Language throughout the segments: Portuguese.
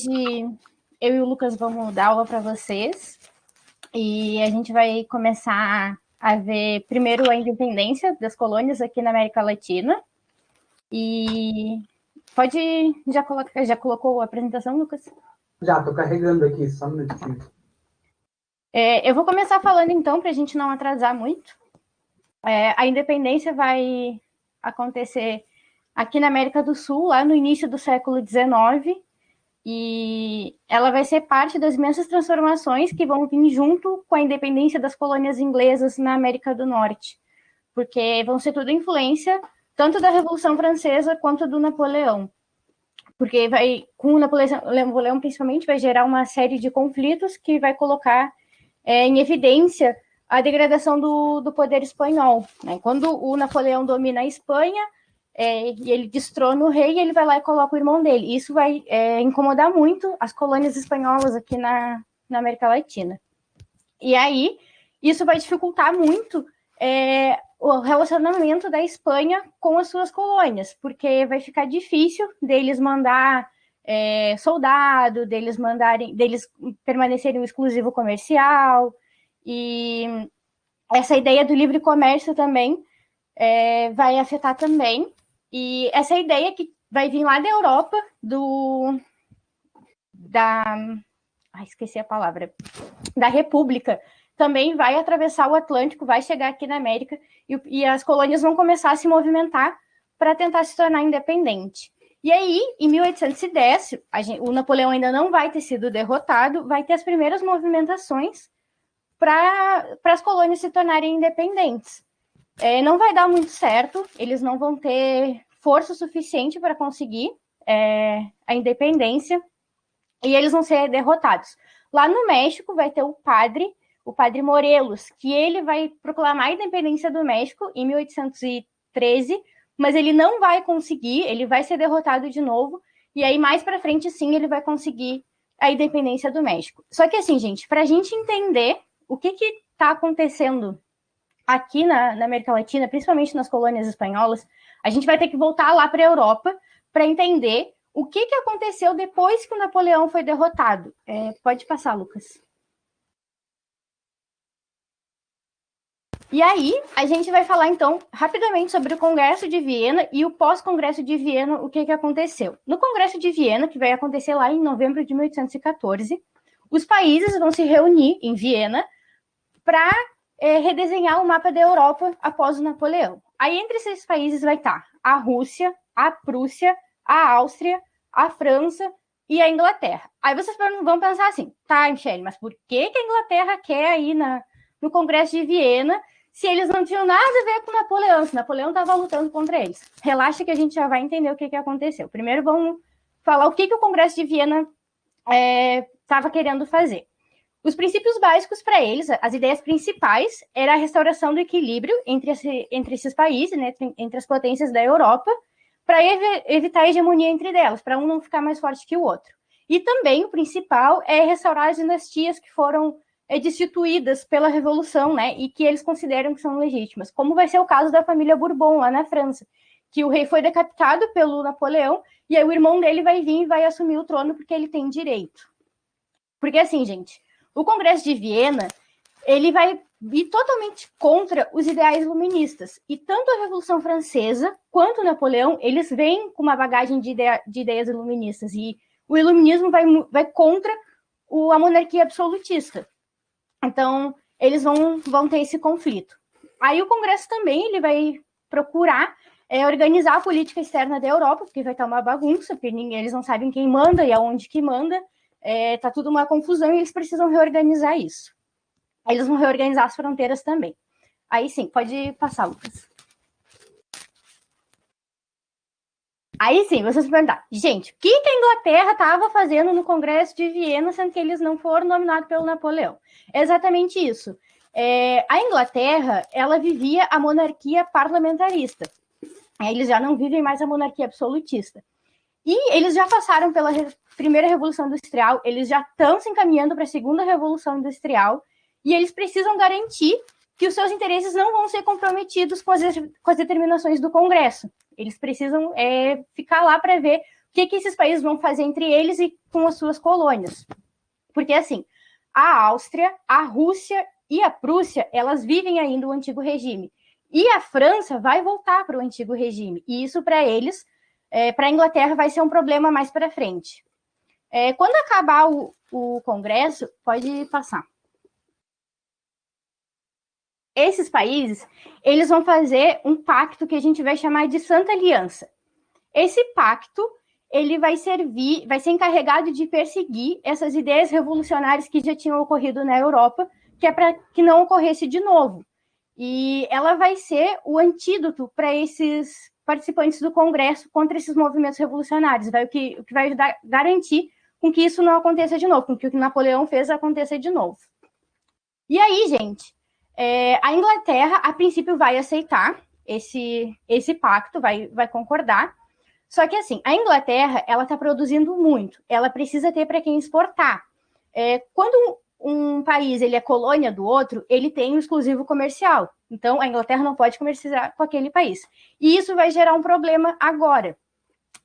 hoje eu e o Lucas vamos dar aula para vocês e a gente vai começar a ver primeiro a independência das colônias aqui na América Latina. E pode... Já colocou a apresentação, Lucas? Já, estou carregando aqui, só um minutinho. Eu vou começar falando então, para a gente não atrasar muito. A independência vai acontecer aqui na América do Sul, lá no início do século XIX, e ela vai ser parte das imensas transformações que vão vir junto com a independência das colônias inglesas na América do Norte, porque vão ser tudo influência tanto da Revolução Francesa quanto do Napoleão, porque com o Napoleão principalmente vai gerar uma série de conflitos que vai colocar em evidência a degradação do poder espanhol, né? Quando o Napoleão domina a Espanha, e ele destrona o rei, ele vai lá e coloca o irmão dele. Isso vai incomodar muito as colônias espanholas aqui na América Latina. E aí, isso vai dificultar muito o relacionamento da Espanha com as suas colônias, porque vai ficar difícil deles mandar soldado, deles permanecerem um exclusivo comercial, e essa ideia do livre comércio também vai afetar também. E essa ideia que vai vir lá da Europa, esqueci a palavra, da República, também vai atravessar o Atlântico, vai chegar aqui na América, e as colônias vão começar a se movimentar para tentar se tornar independente. E aí, em 1810, o Napoleão ainda não vai ter sido derrotado, vai ter as primeiras movimentações para as colônias se tornarem independentes. Não vai dar muito certo, eles não vão ter força suficiente para conseguir a independência, e eles vão ser derrotados. Lá no México vai ter o padre Morelos, que ele vai proclamar a independência do México em 1813, mas ele não vai conseguir, ele vai ser derrotado de novo, e aí mais para frente sim ele vai conseguir a independência do México. Só que assim, gente, para a gente entender o que está acontecendo aqui na América Latina, principalmente nas colônias espanholas, a gente vai ter que voltar lá para a Europa para entender o que aconteceu depois que o Napoleão foi derrotado. Pode passar, Lucas. E aí, a gente vai falar, então, rapidamente sobre o Congresso de Viena e o pós-Congresso de Viena, o que aconteceu. No Congresso de Viena, que vai acontecer lá em novembro de 1814, os países vão se reunir em Viena para redesenhar o mapa da Europa após o Napoleão. Aí, entre esses países vai estar a Rússia, a Prússia, a Áustria, a França e a Inglaterra. Aí vocês vão pensar assim, tá, Michele, mas por que a Inglaterra quer ir no Congresso de Viena se eles não tinham nada a ver com Napoleão, se Napoleão estava lutando contra eles? Relaxa que a gente já vai entender o que aconteceu. Primeiro vamos falar o que o Congresso de Viena estava querendo fazer. Os princípios básicos para eles, as ideias principais, era a restauração do equilíbrio entre esses países, né, entre as potências da Europa, para evitar a hegemonia entre elas, para um não ficar mais forte que o outro. E também o principal é restaurar as dinastias que foram destituídas pela Revolução, né, e que eles consideram que são legítimas, como vai ser o caso da família Bourbon, lá na França, que o rei foi decapitado pelo Napoleão, e aí o irmão dele vai vir e vai assumir o trono porque ele tem direito. Porque assim, gente, o Congresso de Viena, ele vai ir totalmente contra os ideais iluministas. E tanto a Revolução Francesa quanto o Napoleão, eles vêm com uma bagagem de ideias iluministas. E o iluminismo vai contra a monarquia absolutista. Então, eles vão ter esse conflito. Aí o Congresso também ele vai procurar organizar a política externa da Europa, porque vai estar uma bagunça, porque eles não sabem quem manda e aonde que manda. Tá tudo uma confusão e eles precisam reorganizar isso. Eles vão reorganizar as fronteiras também. Aí sim, pode passar, Lucas. Aí sim, vocês perguntar, gente, o que a Inglaterra estava fazendo no Congresso de Viena, sendo que eles não foram nominados pelo Napoleão? É exatamente isso. A Inglaterra, ela vivia a monarquia parlamentarista. Eles já não vivem mais a monarquia absolutista. E eles já passaram pela primeira Revolução Industrial, eles já estão se encaminhando para a segunda Revolução Industrial, e eles precisam garantir que os seus interesses não vão ser comprometidos com as determinações do Congresso. Eles precisam ficar lá para ver que esses países vão fazer entre eles e com as suas colônias. Porque, assim, a Áustria, a Rússia e a Prússia, elas vivem ainda o antigo regime. E a França vai voltar para o antigo regime. E isso, para eles, para a Inglaterra, vai ser um problema mais para frente. Quando acabar o Congresso, pode passar. Esses países, eles vão fazer um pacto que a gente vai chamar de Santa Aliança. Esse pacto, ele vai ser encarregado de perseguir essas ideias revolucionárias que já tinham ocorrido na Europa, que é para que não ocorresse de novo. E ela vai ser o antídoto para esses participantes do Congresso contra esses movimentos revolucionários, o que vai garantir com que isso não aconteça de novo, com que o que Napoleão fez aconteça de novo. E aí, gente, a Inglaterra, a princípio, vai aceitar esse pacto, vai concordar. Só que, assim, a Inglaterra, ela está produzindo muito. Ela precisa ter para quem exportar. Quando um país ele é colônia do outro, ele tem um exclusivo comercial. Então, a Inglaterra não pode comercializar com aquele país. E isso vai gerar um problema agora.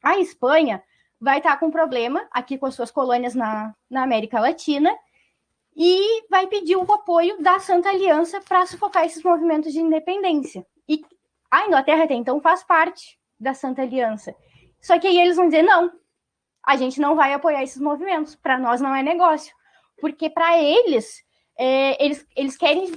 A Espanha vai estar com um problema aqui com as suas colônias na América Latina, e vai pedir o apoio da Santa Aliança para sufocar esses movimentos de independência. E a Inglaterra até então faz parte da Santa Aliança. Só que aí eles vão dizer, não, a gente não vai apoiar esses movimentos, para nós não é negócio. Porque para eles, eles querem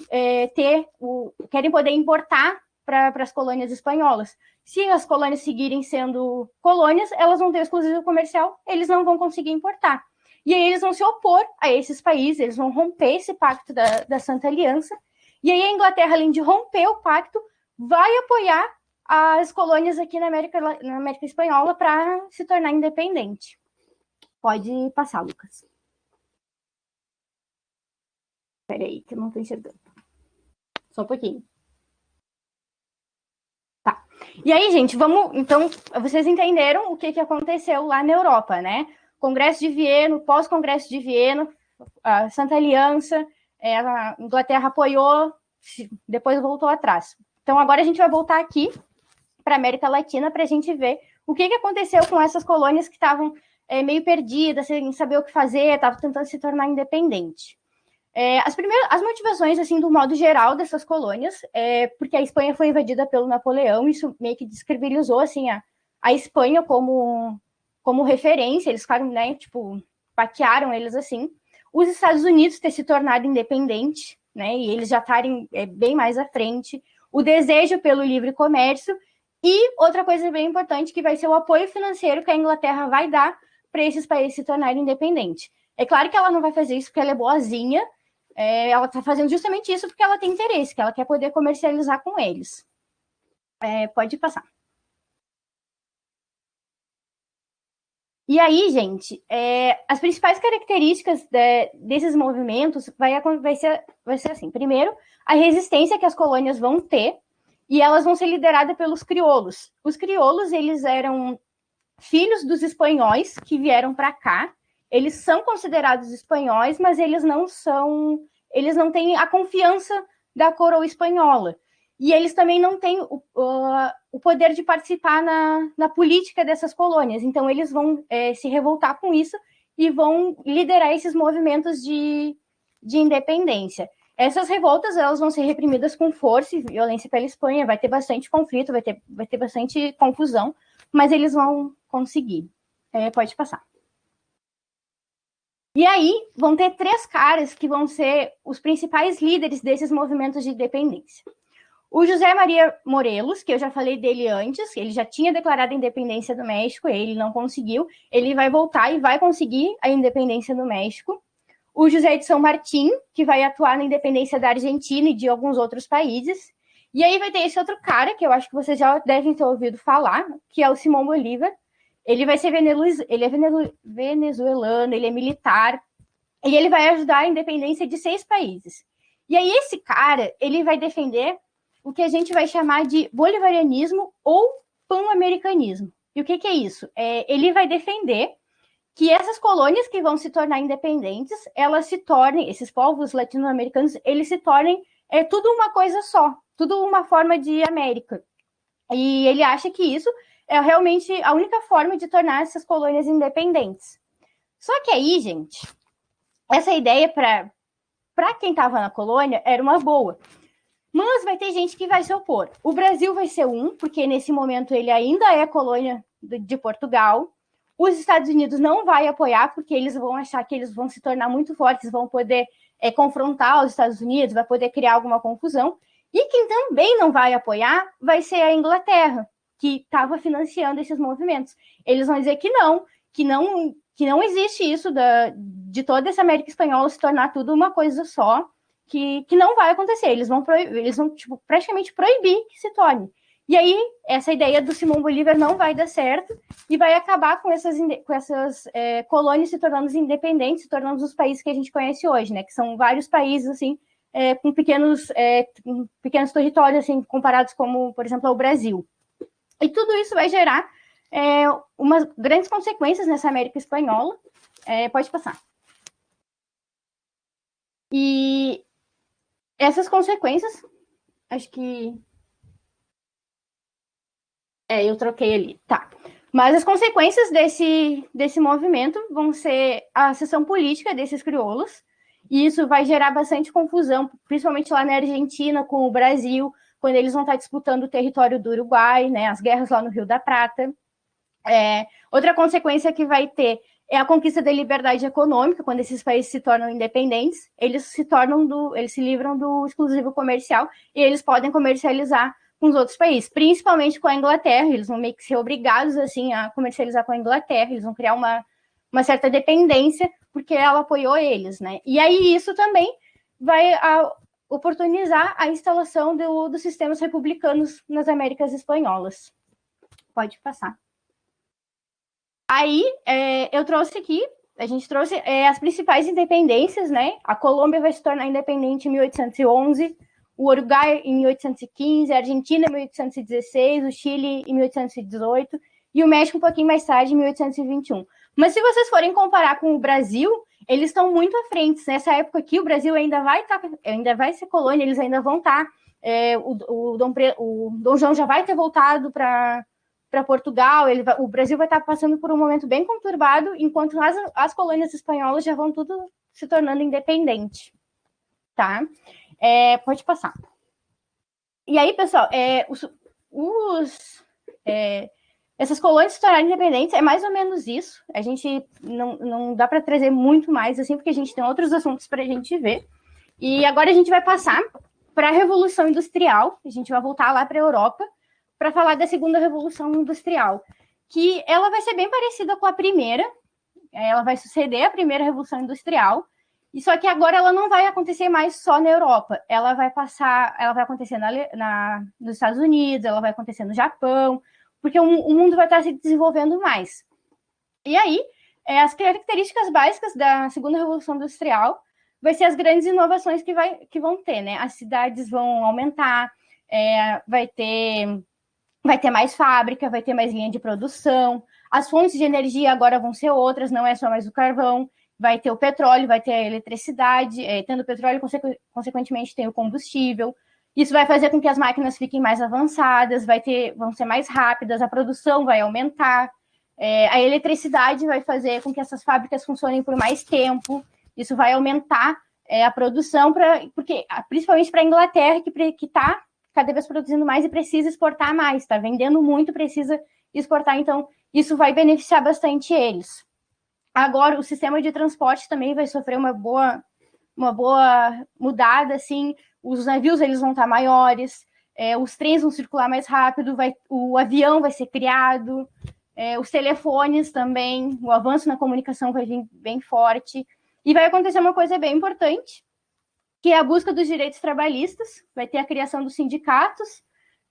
querem poder importar para as colônias espanholas. Se as colônias seguirem sendo colônias, elas vão ter exclusivo comercial, eles não vão conseguir importar. E aí eles vão se opor a esses países, eles vão romper esse pacto da Santa Aliança. E aí a Inglaterra, além de romper o pacto, vai apoiar as colônias aqui na América Espanhola para se tornar independente. Pode passar, Lucas. Espera aí, que eu não estou enxergando. Só um pouquinho. Tá. E aí, gente, vamos... Então, vocês entenderam o que aconteceu lá na Europa, né? Congresso de Viena, pós-Congresso de Viena, a Santa Aliança, a Inglaterra apoiou, depois voltou atrás. Então, agora a gente vai voltar aqui para a América Latina para a gente ver o que aconteceu com essas colônias que estavam meio perdidas, sem saber o que fazer, estavam tentando se tornar independente. As motivações, assim, do modo geral dessas colônias, porque a Espanha foi invadida pelo Napoleão, isso meio que descredibilizou, assim, a Espanha como referência, eles ficaram, né, tipo, paquearam eles assim. Os Estados Unidos ter se tornado independente, né, e eles já estarem bem mais à frente. O desejo pelo livre comércio e outra coisa bem importante que vai ser o apoio financeiro que a Inglaterra vai dar para esses países se tornarem independentes. É claro que ela não vai fazer isso porque ela é boazinha, ela está fazendo justamente isso porque ela tem interesse, que ela quer poder comercializar com eles. Pode passar. E aí, gente, as principais características desses movimentos vai ser assim. Primeiro, a resistência que as colônias vão ter, e elas vão ser lideradas pelos crioulos. Os crioulos, eles eram filhos dos espanhóis que vieram para cá. Eles são considerados espanhóis, mas eles não têm a confiança da coroa espanhola. E eles também não têm o poder de participar na política dessas colônias. Então, eles vão se revoltar com isso e vão liderar esses movimentos de independência. Essas revoltas elas vão ser reprimidas com força e violência pela Espanha. Vai ter bastante conflito, vai ter bastante confusão, mas eles vão conseguir. Pode passar. E aí, vão ter 3 caras que vão ser os principais líderes desses movimentos de independência. O José Maria Morelos, que eu já falei dele antes, ele já tinha declarado a independência do México, ele não conseguiu, ele vai voltar e vai conseguir a independência do México. O José de São Martín, que vai atuar na independência da Argentina e de alguns outros países. E aí vai ter esse outro cara, que eu acho que vocês já devem ter ouvido falar, que é o Simão Bolívar. Ele vai ser venezuelano, ele é militar, e ele vai ajudar a independência de 6 países. E aí esse cara, ele vai defender o que a gente vai chamar de bolivarianismo ou pan-americanismo. E o que é isso? Ele vai defender que essas colônias que vão se tornar independentes, elas se tornem, esses povos latino-americanos, eles se tornem tudo uma coisa só, tudo uma forma de América. E ele acha que isso é realmente a única forma de tornar essas colônias independentes. Só que aí, gente, essa ideia para quem estava na colônia era uma boa. Mas vai ter gente que vai se opor. O Brasil vai ser porque nesse momento ele ainda é colônia de Portugal. Os Estados Unidos não vai apoiar, porque eles vão achar que eles vão se tornar muito fortes, vão poder confrontar os Estados Unidos, vai poder criar alguma confusão. E quem também não vai apoiar vai ser a Inglaterra, que estava financiando esses movimentos. Eles vão dizer que não existe isso de toda essa América Espanhola se tornar tudo uma coisa só, que não vai acontecer. Eles vão tipo, praticamente proibir que se torne. E aí, essa ideia do Simão Bolívar não vai dar certo e vai acabar com essas colônias se tornando independentes, se tornando os países que a gente conhece hoje, né? Que são vários países, assim, com pequenos territórios, assim, comparados como, por exemplo, ao Brasil. E tudo isso vai gerar umas grandes consequências nessa América Espanhola. Pode passar. E essas consequências, acho que... eu troquei ali, tá. Mas as consequências desse movimento vão ser a seção política desses crioulos, e isso vai gerar bastante confusão, principalmente lá na Argentina, com o Brasil, quando eles vão estar disputando o território do Uruguai, né, as guerras lá no Rio da Prata. Outra consequência que vai ter é a conquista da liberdade econômica, quando esses países se tornam independentes, eles se livram do exclusivo comercial e eles podem comercializar com os outros países, principalmente com a Inglaterra. Eles vão meio que ser obrigados assim a comercializar com a Inglaterra, eles vão criar uma certa dependência porque ela apoiou eles, né? E aí isso também vai oportunizar a instalação dos sistemas republicanos nas Américas Espanholas. Pode passar. Aí, eu trouxe aqui, a gente trouxe as principais independências, né? A Colômbia vai se tornar independente em 1811, o Uruguai em 1815, a Argentina em 1816, o Chile em 1818 e o México um pouquinho mais tarde, em 1821. Mas se vocês forem comparar com o Brasil, eles estão muito à frente. Nessa época aqui, o Brasil ainda vai ser colônia, eles ainda vão estar. O Dom João já vai ter voltado para Portugal, o Brasil vai estar passando por um momento bem conturbado, enquanto as colônias espanholas já vão tudo se tornando independente. Tá? Pode passar. E aí, pessoal, essas colônias se tornarem independentes é mais ou menos isso. A gente não dá para trazer muito mais, assim, porque a gente tem outros assuntos para a gente ver. E agora a gente vai passar para a Revolução Industrial, a gente vai voltar lá para a Europa, para falar da segunda Revolução Industrial, que ela vai ser bem parecida com a primeira, ela vai suceder a primeira Revolução Industrial, e só que agora ela não vai acontecer mais só na Europa, ela vai acontecer nos Estados Unidos, ela vai acontecer no Japão, porque o mundo vai estar se desenvolvendo mais. E aí, as características básicas da segunda Revolução Industrial vai ser as grandes inovações que vão ter, né? As cidades vão aumentar, vai ter mais fábrica, vai ter mais linha de produção, as fontes de energia agora vão ser outras, não é só mais o carvão, vai ter o petróleo, vai ter a eletricidade, tendo petróleo, consequentemente tem o combustível. Isso vai fazer com que as máquinas fiquem mais avançadas, vão ser mais rápidas, a produção vai aumentar, a eletricidade vai fazer com que essas fábricas funcionem por mais tempo, isso vai aumentar a produção, principalmente para a Inglaterra, que está cada vez produzindo mais e precisa exportar mais, está vendendo muito, precisa exportar, então isso vai beneficiar bastante eles. Agora, o sistema de transporte também vai sofrer uma boa mudada, assim, os navios eles vão estar maiores, os trens vão circular mais rápido, o avião vai ser criado, os telefones também, o avanço na comunicação vai vir bem forte, e vai acontecer uma coisa bem importante, que é a busca dos direitos trabalhistas, vai ter a criação dos sindicatos,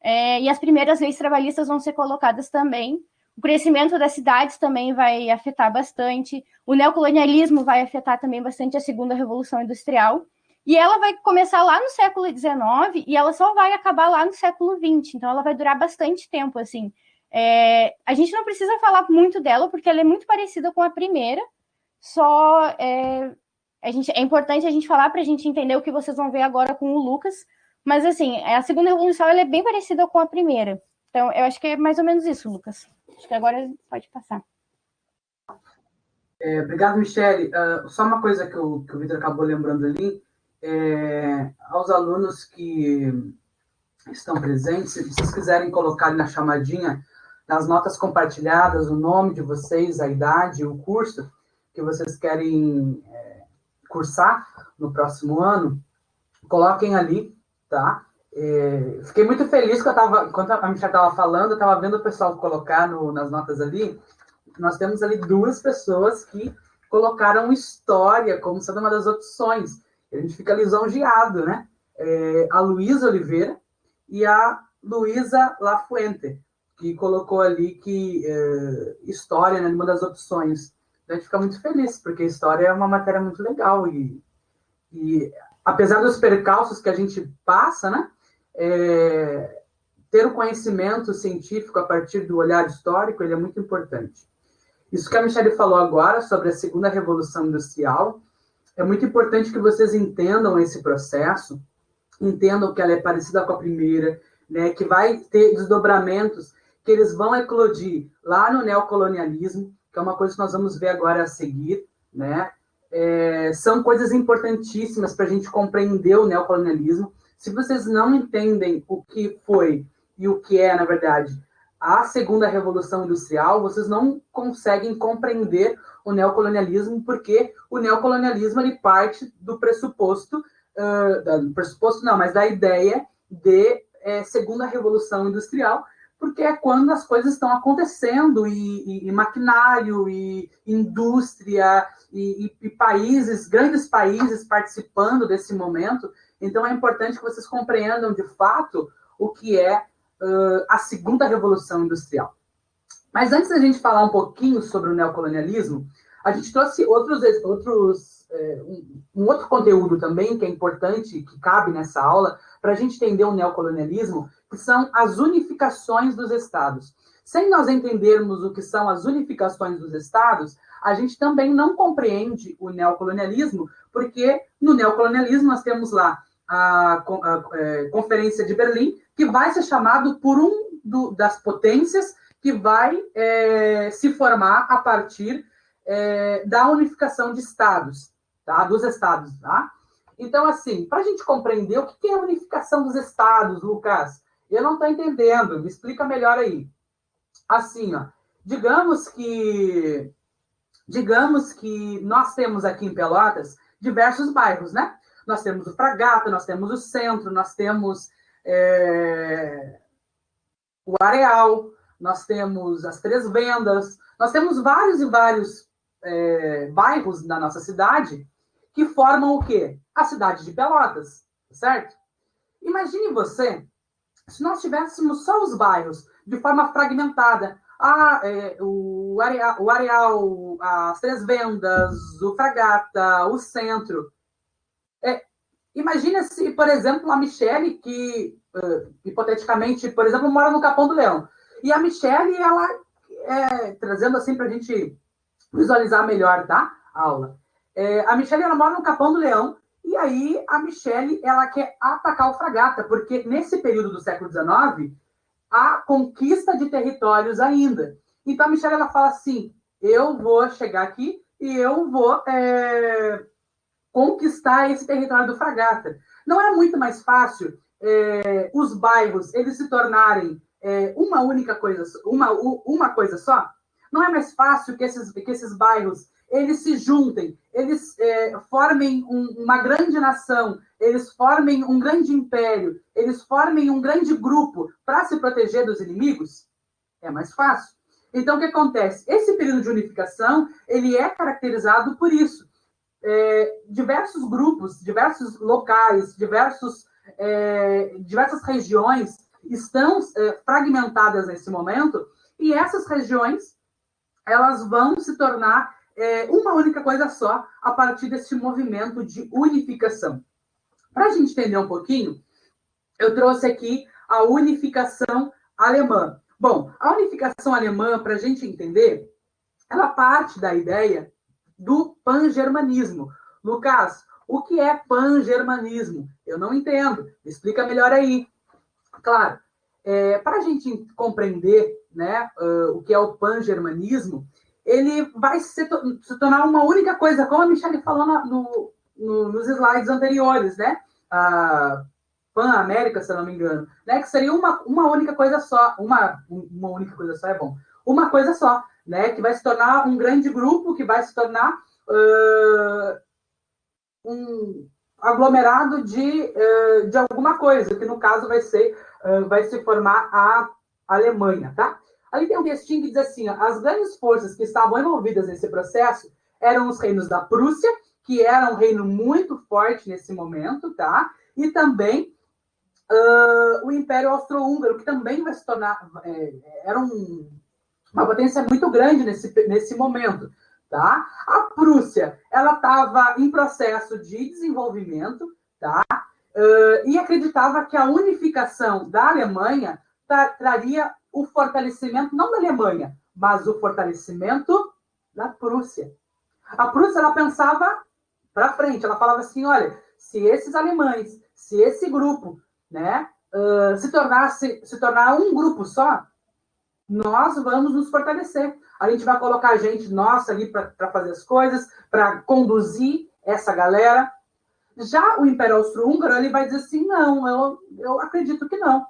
e as primeiras leis trabalhistas vão ser colocadas também. O crescimento das cidades também vai afetar bastante, o neocolonialismo vai afetar também bastante a segunda Revolução Industrial, e ela vai começar lá no século XIX e ela só vai acabar lá no século XX, então ela vai durar bastante tempo, assim. A gente não precisa falar muito dela, porque ela é muito parecida com a primeira, só é importante a gente falar para a gente entender o que vocês vão ver agora com o Lucas, mas assim, a segunda revolução ela é bem parecida com a primeira. Então, eu acho que é mais ou menos isso, Lucas. Acho que agora pode passar. Obrigado, Michele. Só uma coisa que o Vitor acabou lembrando ali, aos alunos que estão presentes, se vocês quiserem colocar na chamadinha, nas notas compartilhadas, o nome de vocês, a idade, o curso que vocês querem cursar no próximo ano, coloquem ali, tá? Fiquei muito feliz que enquanto a Michelle estava falando, eu estava vendo o pessoal colocar nas notas ali. Nós temos ali 2 pessoas que colocaram história como sendo uma das opções. A gente fica lisonjeado, né? A Luísa Oliveira e a Luísa Lafuente, que colocou ali que história, né, uma das opções. Então, a gente fica muito feliz, porque história é uma matéria muito legal e apesar dos percalços que a gente passa, né, ter o conhecimento científico a partir do olhar histórico, ele é muito importante. Isso que a Michelle falou agora sobre a segunda revolução industrial, é muito importante que vocês entendam esse processo, entendam que ela é parecida com a primeira, né, que vai ter desdobramentos, que eles vão eclodir lá no neocolonialismo, que é uma coisa que nós vamos ver agora a seguir, né? São coisas importantíssimas para a gente compreender o neocolonialismo. Se vocês não entendem o que foi e o que é, na verdade, a segunda revolução industrial, vocês não conseguem compreender o neocolonialismo, porque o neocolonialismo ele parte do pressuposto, mas da ideia de segunda revolução industrial, porque é quando as coisas estão acontecendo, e maquinário, e indústria, e países, grandes países participando desse momento. Então é importante que vocês compreendam de fato o que é a segunda revolução industrial. Mas antes da gente falar um pouquinho sobre o neocolonialismo, a gente trouxe um outro conteúdo também que é importante, que cabe nessa aula, para a gente entender o neocolonialismo, que são as unificações dos estados. Sem nós entendermos o que são as unificações dos estados, a gente também não compreende o neocolonialismo, porque no neocolonialismo nós temos lá a Conferência de Berlim, que vai ser chamado por das potências que vai se formar a partir da unificação de estados, tá? Dos estados, tá? Então, assim, para a gente compreender o que é a unificação dos estados, Lucas, eu não estou entendendo, me explica melhor aí. Assim, ó, digamos que nós temos aqui em Pelotas diversos bairros, né? Nós temos o Fragata, nós temos o Centro, nós temos o Areal, nós temos as Três Vendas, nós temos vários e vários bairros na nossa cidade que formam o quê? A cidade de Pelotas, certo? Imagine você, se nós tivéssemos só os bairros de forma fragmentada, o Areal, as Três Vendas, o Fragata, o Centro. Imagina se, por exemplo, a Michele, que, hipoteticamente, por exemplo, mora no Capão do Leão. E a Michele, ela, trazendo assim para a gente visualizar melhor, tá? A aula. A Michele, ela mora no Capão do Leão, e aí a Michele, ela quer atacar o Fragata, porque nesse período do século XIX, há conquista de territórios ainda. Então a Michele, ela fala assim, eu vou chegar aqui e eu vou conquistar esse território do Fragata. Não é muito mais fácil os bairros eles se tornarem uma única coisa, uma coisa só? Não é mais fácil que esses bairros eles se juntem, eles formem uma grande nação, eles formem um grande império, eles formem um grande grupo para se proteger dos inimigos? É mais fácil. Então, o que acontece? Esse período de unificação, ele é caracterizado por isso. Diversos grupos, diversos locais, diversas regiões estão fragmentadas nesse momento, e essas regiões elas vão se tornar uma única coisa só a partir desse movimento de unificação. Para a gente entender um pouquinho, eu trouxe aqui a unificação alemã. Bom, a unificação alemã, para a gente entender, ela parte da ideia do pangermanismo. Lucas, o que é pangermanismo? Eu não entendo. Me explica melhor aí. Claro, Para a gente compreender, né, o que é o pan-germanismo, ele vai se tornar uma única coisa, como a Michelle falou nos slides anteriores, né? A Pan-América, se eu não me engano, né? Que seria uma única coisa só. Uma única coisa só é bom. Uma coisa só, né? Que vai se tornar um grande grupo, que vai se tornar um aglomerado de alguma coisa, que no caso vai se formar a Alemanha, tá? Ali tem um textinho que diz assim, ó, as grandes forças que estavam envolvidas nesse processo eram os reinos da Prússia, que era um reino muito forte nesse momento, tá? E também o Império Austro-Húngaro, que também vai se tornar... era uma potência muito grande nesse momento, tá? A Prússia, ela estava em processo de desenvolvimento, tá? E acreditava que a unificação da Alemanha traria o fortalecimento, não da Alemanha, mas o fortalecimento da Prússia. A Prússia, ela pensava para frente, ela falava assim, olha, se esses alemães, se esse grupo, né, se tornar um grupo só, nós vamos nos fortalecer. A gente vai colocar gente nossa ali para fazer as coisas, para conduzir essa galera. Já o Império Austro-Húngaro, ele vai dizer assim, não, eu acredito que não.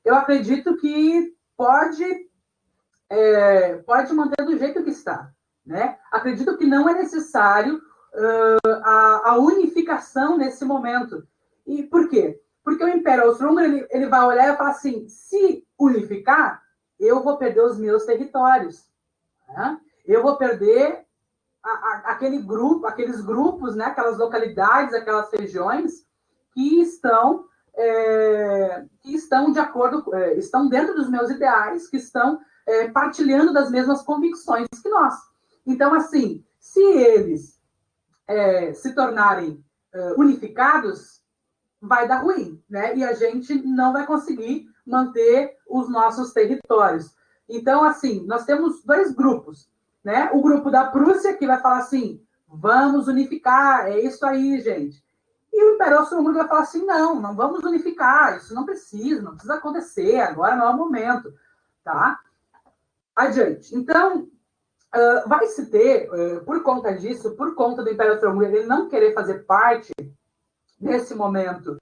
Eu acredito que pode manter do jeito que está. Né? Acredito que não é necessário a unificação nesse momento. E por quê? Porque o Império Austro-Húngaro ele vai olhar e falar assim, se unificar, eu vou perder os meus territórios. Né? Eu vou perder aqueles grupos, né? Aquelas localidades, aquelas regiões que estão de acordo, estão dentro dos meus ideais, que estão partilhando das mesmas convicções que nós. Então, assim, se eles se tornarem unificados, vai dar ruim, né? E a gente não vai conseguir manter os nossos territórios. Então, assim, nós temos dois grupos, né? O grupo da Prússia, que vai falar assim, vamos unificar, é isso aí, gente. E o Império Austro-Húngaro vai falar assim, não vamos unificar, isso não precisa acontecer, agora não é o momento, tá? Adiante. Então, vai se ter, por conta disso, por conta do Império Austro-Húngaro ele não querer fazer parte, nesse momento,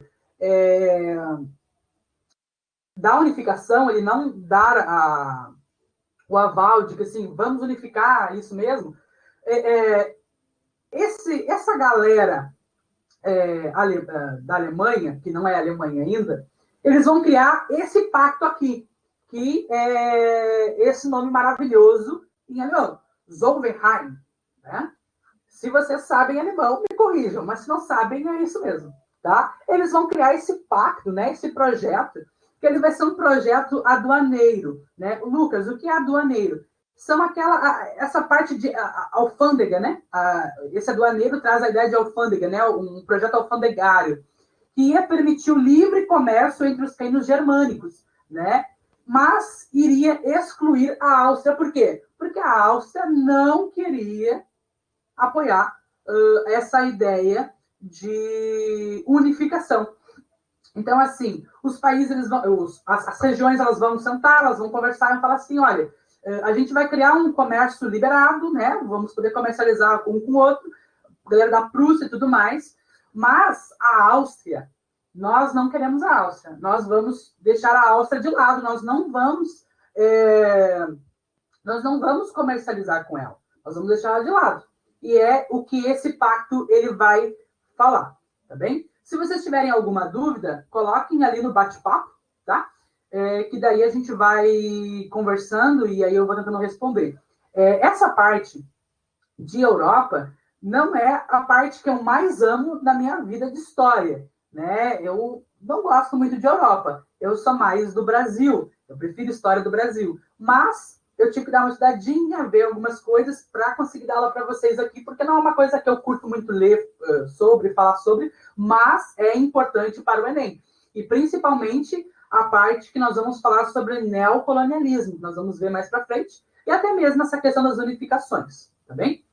da unificação, ele não dar o aval de que, assim, vamos unificar, isso mesmo, essa galera da Alemanha, que não é Alemanha ainda, eles vão criar esse pacto aqui, que é esse nome maravilhoso em alemão, Zollverein, né? Se vocês sabem alemão, me corrijam, mas se não sabem, é isso mesmo, tá? Eles vão criar esse pacto, né? Esse projeto, que ele vai ser um projeto aduaneiro, né? Lucas, o que é aduaneiro? São essa parte de alfândega, né? Esse aduaneiro traz a ideia de alfândega, né? Um projeto alfandegário, que ia permitir o livre comércio entre os reinos germânicos, né? Mas iria excluir a Áustria. Por quê? Porque a Áustria não queria apoiar essa ideia de unificação. Então, assim, os países, as regiões, elas vão sentar, elas vão conversar e falar assim, olha, a gente vai criar um comércio liberado, né? Vamos poder comercializar um com o outro, galera da Prússia e tudo mais, mas a Áustria, nós não queremos a Áustria, nós vamos deixar a Áustria de lado, nós não vamos comercializar com ela, nós vamos deixar ela de lado. E é o que esse pacto ele vai falar, tá bem? Se vocês tiverem alguma dúvida, coloquem ali no bate-papo, tá? Que daí a gente vai conversando e aí eu vou tentando responder. Essa parte de Europa não é a parte que eu mais amo da minha vida de história, né? Eu não gosto muito de Europa, eu sou mais do Brasil, eu prefiro história do Brasil, mas eu tive que dar uma estudadinha, ver algumas coisas para conseguir dar aula para vocês aqui, porque não é uma coisa que eu curto muito ler sobre, falar sobre, mas é importante para o Enem. E principalmente a parte que nós vamos falar sobre neocolonialismo, nós vamos ver mais para frente, e até mesmo essa questão das unificações, tá bem?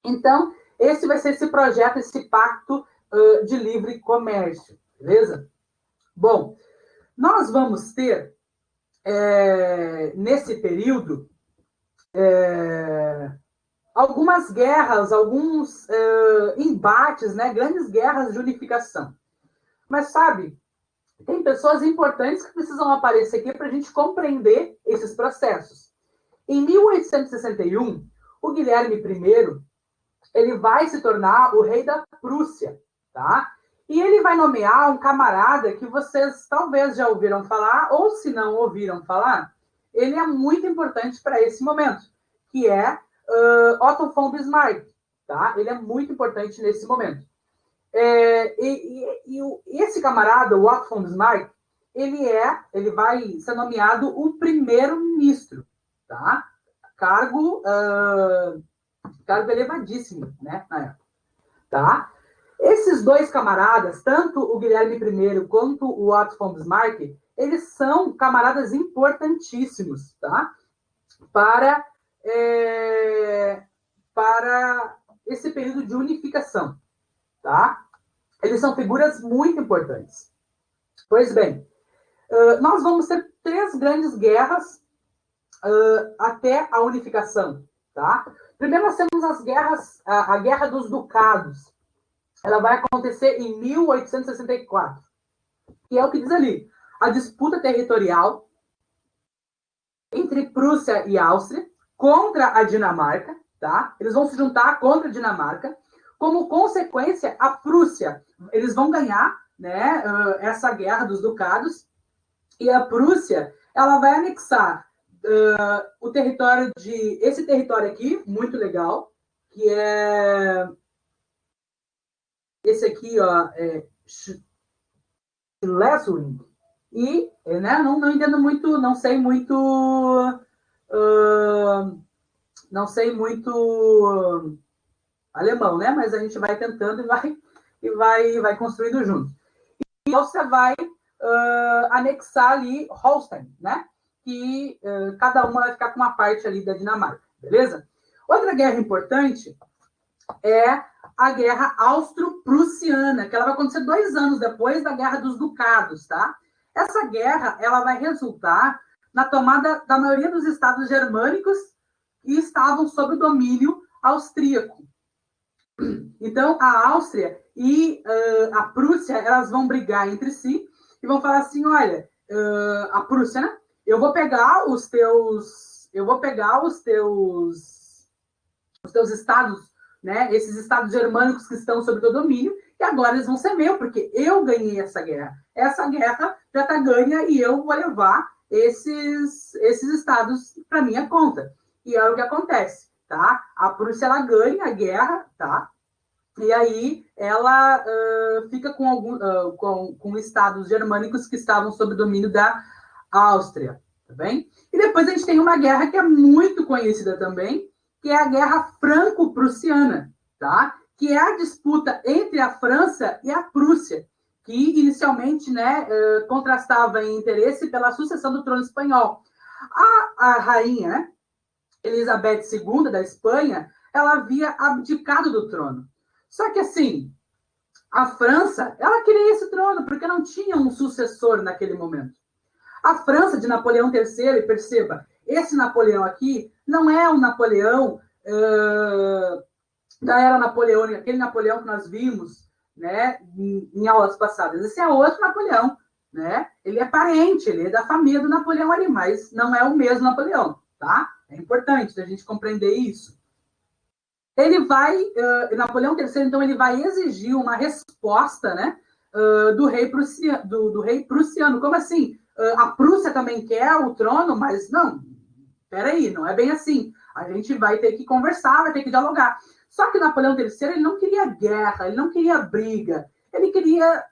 Então, esse vai ser esse projeto, esse pacto de livre comércio, beleza? Bom, nós vamos ter nesse período, algumas guerras, alguns embates, né, grandes guerras de unificação. Mas, sabe, tem pessoas importantes que precisam aparecer aqui para a gente compreender esses processos. Em 1861, o Guilherme I, ele vai se tornar o rei da Prússia, tá? E ele vai nomear um camarada que vocês talvez já ouviram falar, ou se não ouviram falar, ele é muito importante para esse momento, que é Otto von Bismarck, tá? Ele é muito importante nesse momento. Esse camarada, o Otto von Bismarck, ele vai ser nomeado o primeiro-ministro, tá? Cargo elevadíssimo, né, na época, tá? Esses dois camaradas, tanto o Guilherme I quanto o Otto von Bismarck, eles são camaradas importantíssimos, tá? Para esse período de unificação, tá? Eles são figuras muito importantes. Pois bem, nós vamos ter 3 grandes guerras até a unificação, tá? Primeiro nós temos a Guerra dos Ducados. Ela vai acontecer em 1864, que é o que diz ali, a disputa territorial entre Prússia e Áustria contra a Dinamarca, tá? Eles vão se juntar contra a Dinamarca. Como consequência, a Prússia, eles vão ganhar, né, essa Guerra dos Ducados, e a Prússia, ela vai anexar o território esse território aqui, muito legal, que é esse aqui, ó, Schleswig, e, né, não entendo muito, não sei muito alemão, né, mas a gente vai tentando e vai construindo junto. E você vai anexar ali Holstein, né, que cada uma vai ficar com uma parte ali da Dinamarca, beleza? Outra guerra importante é a Guerra Austro-Prussiana, que ela vai acontecer 2 anos depois da Guerra dos Ducados, tá? Essa guerra, ela vai resultar na tomada da maioria dos estados germânicos que estavam sob o domínio austríaco. Então, a Áustria e a Prússia, elas vão brigar entre si e vão falar assim, olha, a Prússia, né? Eu vou pegar os teus estados, né? Esses estados germânicos que estão sob o teu domínio, e agora eles vão ser meus, porque eu ganhei essa guerra. Essa guerra já está ganha e eu vou levar esses estados para minha conta. E é o que acontece, tá? A Prússia, ela ganha a guerra, tá? E aí ela fica com estados germânicos que estavam sob o domínio da Áustria, tá bem? E depois a gente tem uma guerra que é muito conhecida também, que é a Guerra Franco-Prussiana, tá? Que é a disputa entre a França e a Prússia, que inicialmente, né, contrastava em interesse pela sucessão do trono espanhol. A rainha, né, Elizabeth II da Espanha, ela havia abdicado do trono. Só que, assim, a França, ela queria esse trono, porque não tinha um sucessor naquele momento. A França de Napoleão III, e perceba, esse Napoleão aqui não é o Napoleão da era napoleônica, aquele Napoleão que nós vimos, né, em aulas passadas. Esse é outro Napoleão, né? Ele é parente, ele é da família do Napoleão ali, mas não é o mesmo Napoleão, tá? É importante a gente compreender isso. Napoleão III, então, ele vai exigir uma resposta, né, do rei prussiano. Como assim? A Prússia também quer o trono, mas não, peraí, não é bem assim. A gente vai ter que conversar, vai ter que dialogar. Só que Napoleão III, ele não queria guerra, ele não queria briga, ele queria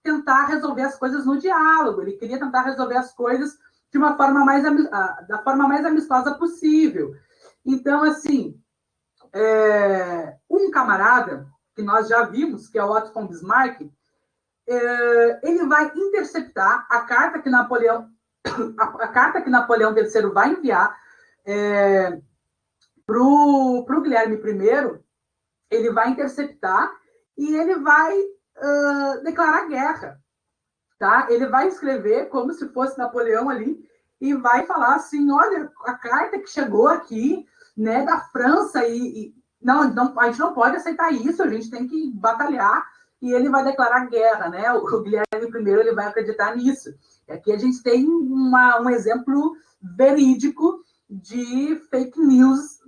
tentar resolver as coisas no diálogo, ele queria tentar resolver as coisas de uma forma da forma mais amistosa possível. Então, assim, um camarada que nós já vimos, que é o Otto von Bismarck, ele vai interceptar a carta que Napoleão III vai enviar para o Guilherme I. Ele vai interceptar e ele vai declarar guerra, tá? Ele vai escrever como se fosse Napoleão ali e vai falar assim, olha, a carta que chegou aqui, né, da França, não, a gente não pode aceitar isso, a gente tem que batalhar, e ele vai declarar guerra, né? O Guilherme I ele vai acreditar nisso. E aqui a gente tem um exemplo verídico de fake news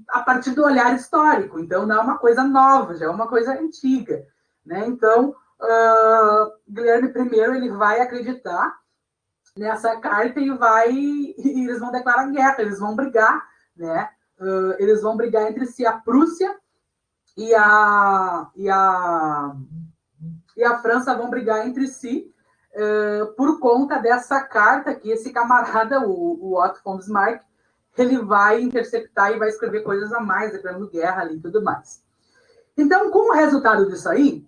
a partir do olhar histórico. Então, não é uma coisa nova, já é uma coisa antiga, né? Então, Guilherme I ele vai acreditar nessa carta e eles vão declarar guerra, eles vão brigar, né? Eles vão brigar entre si, a Prússia e a França vão brigar entre si por conta dessa carta que esse camarada, o Otto von Bismarck, ele vai interceptar e vai escrever coisas a mais, declarando guerra ali e tudo mais. Então, como resultado disso aí,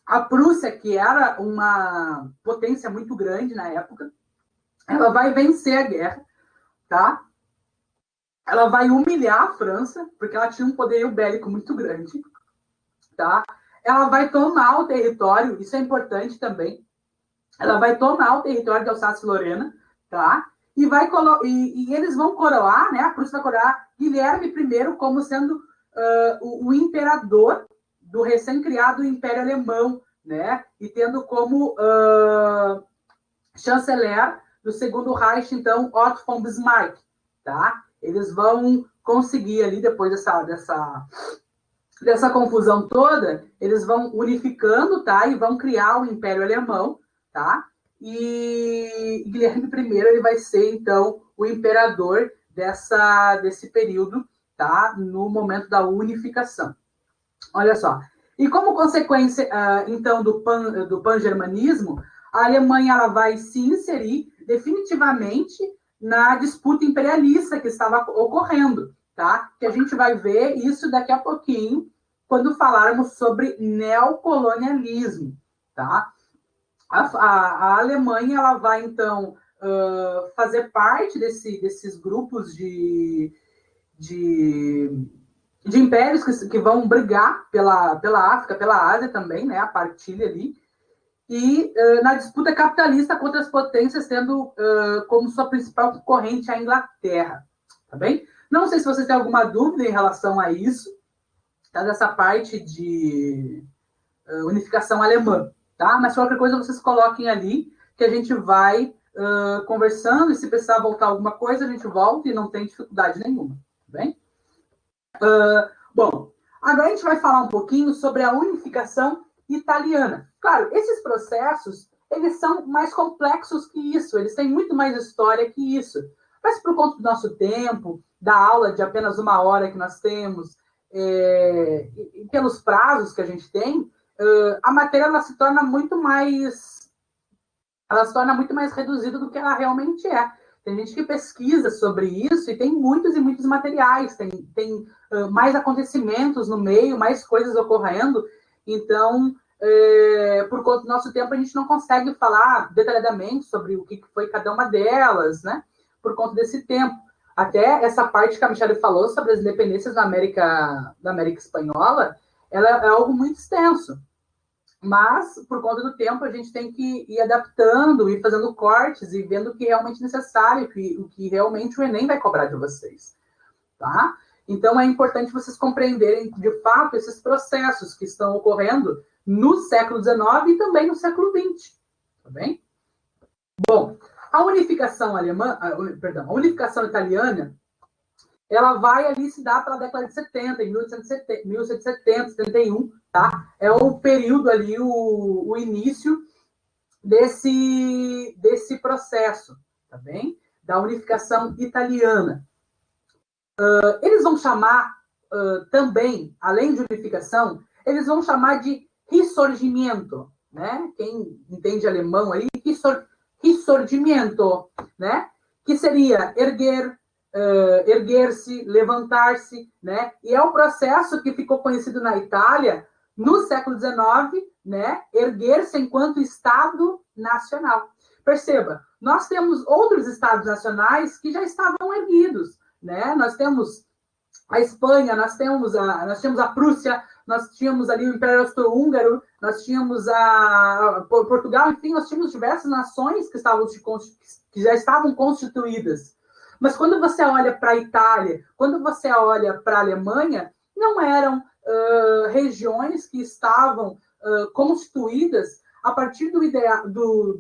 a Prússia, que era uma potência muito grande na época, ela vai vencer a guerra, tá? Ela vai humilhar a França, porque ela tinha um poderio bélico muito grande, tá? Ela vai tomar o território, isso é importante também, ela vai tomar o território de Alsácia-Lorena, tá? E eles vão coroar, né? A Prússia vai coroar Guilherme I como sendo o imperador do recém-criado Império Alemão, né? E tendo como chanceler do Segundo Reich, então, Otto von Bismarck, tá? Eles vão conseguir ali, depois dessa confusão toda, eles vão unificando, tá? E vão criar o Império Alemão, tá? E Guilherme I ele vai ser, então, o imperador desse período, tá? No momento da unificação. Olha só. E como consequência, então, do pan-germanismo, a Alemanha ela vai se inserir definitivamente na disputa imperialista que estava ocorrendo, tá? Que a gente vai ver isso daqui a pouquinho, quando falarmos sobre neocolonialismo, tá? A Alemanha ela vai, então, fazer parte desses grupos de impérios que vão brigar pela África, pela Ásia também, né? A partilha ali. E na disputa capitalista contra as potências, tendo como sua principal concorrente a Inglaterra, tá bem? Não sei se vocês têm alguma dúvida em relação a isso, tá? Dessa parte de unificação alemã, tá? Mas qualquer coisa vocês coloquem ali, que a gente vai conversando, e se precisar voltar alguma coisa, a gente volta e não tem dificuldade nenhuma, tá bem? Bom, agora a gente vai falar um pouquinho sobre a unificação italiana. Claro, esses processos, eles são mais complexos que isso, eles têm muito mais história que isso. Mas por conta do nosso tempo, da aula de apenas 1 hora que nós temos, e pelos prazos que a gente tem, a matéria ela se torna muito mais reduzida do que ela realmente é. Tem gente que pesquisa sobre isso e tem muitos e muitos materiais, tem mais acontecimentos no meio, mais coisas ocorrendo. Então, por conta do nosso tempo, a gente não consegue falar detalhadamente sobre o que foi cada uma delas, né? Por conta desse tempo. Até essa parte que a Michelle falou sobre as independências da América Espanhola, ela é algo muito extenso. Mas, por conta do tempo, a gente tem que ir adaptando, ir fazendo cortes e vendo o que é realmente necessário, o que realmente o Enem vai cobrar de vocês, tá? Então, é importante vocês compreenderem, de fato, esses processos que estão ocorrendo no século XIX e também no século XX, tá bem? Bom, a unificação a unificação italiana, ela vai ali se dar pela década de 70, em 1770, 71, tá? É o período ali, o início desse processo, tá bem? Da unificação italiana. Eles vão chamar também, além de unificação, eles vão chamar de Risorgimento, né? Quem entende alemão aí, Risorgimento, né? Que seria erguer-se, levantar-se, né? E é o processo que ficou conhecido na Itália no século XIX, né? Erguer-se enquanto Estado nacional. Perceba, nós temos outros Estados nacionais que já estavam erguidos, né? Nós temos a Espanha, nós temos a Prússia, nós tínhamos ali o Império Austro-Húngaro, nós tínhamos Portugal, enfim, nós tínhamos diversas nações que já estavam constituídas. Mas quando você olha para a Itália, quando você olha para a Alemanha, não eram regiões que estavam constituídas a partir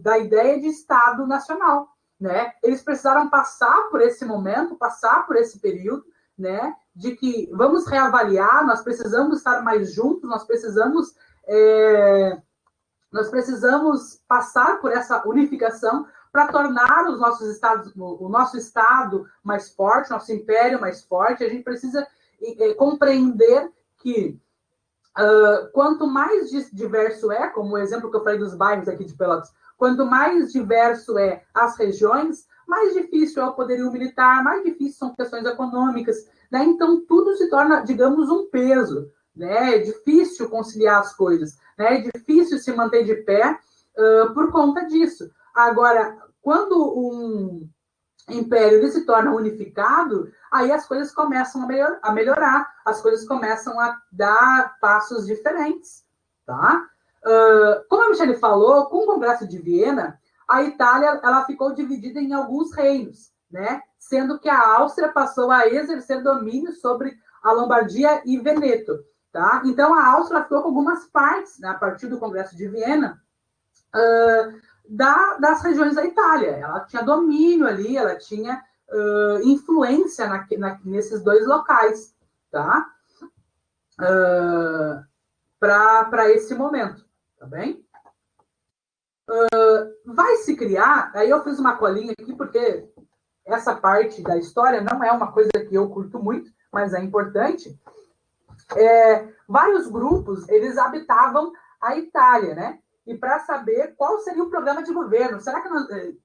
da ideia de Estado nacional, né? Eles precisaram passar por esse momento, passar por esse período, né? De que vamos reavaliar, nós precisamos estar mais juntos, nós precisamos passar por essa unificação para tornar os nossos estados, o nosso Estado mais forte, nosso império mais forte. A gente precisa compreender que quanto mais diverso como o exemplo que eu falei dos bairros aqui de Pelotas, quanto mais diverso as regiões, mais difícil é o poderio militar, mais difícil são questões econômicas, né? Então, tudo se torna, digamos, um peso, né? É difícil conciliar as coisas, né? É difícil se manter de pé por conta disso. Agora, quando um império ele se torna unificado, aí as coisas começam a melhorar, as coisas começam a dar passos diferentes, tá? Como a Michelle falou, com o Congresso de Viena, a Itália ela ficou dividida em alguns reinos, né? Sendo que a Áustria passou a exercer domínio sobre a Lombardia e Veneto, tá? Então a Áustria ficou com algumas partes, né, a partir do Congresso de Viena, das regiões da Itália. Ela tinha domínio ali, ela tinha influência nesses dois locais, tá? Para esse momento, tá bem? Vai se criar, aí eu fiz uma colinha aqui, porque essa parte da história não é uma coisa que eu curto muito, mas é importante. Vários grupos, eles habitavam a Itália, né? E para saber qual seria o programa de governo. Será que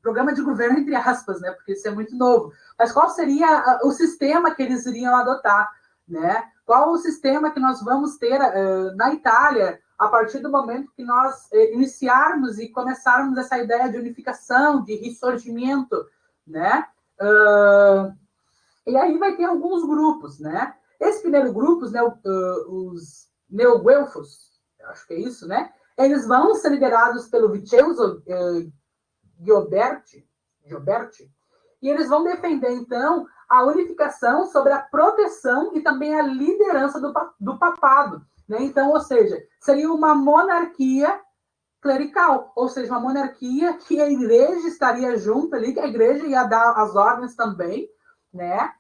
programa de governo, entre aspas, né? Porque isso é muito novo. Mas qual seria o sistema que eles iriam adotar, né? Qual o sistema que nós vamos ter na Itália a partir do momento que nós iniciarmos e começarmos essa ideia de unificação, de ressurgimento, né? E aí vai ter alguns grupos, né? Esse primeiro grupo, né, os neoguelfos, acho que é isso, né? Eles vão ser liderados pelo Vincenzo Gioberti, e eles vão defender, então, a unificação sobre a proteção e também a liderança do papado, né? Então, ou seja, seria uma monarquia clerical, ou seja, uma monarquia que a igreja estaria junto ali, que a igreja ia dar as ordens também, né?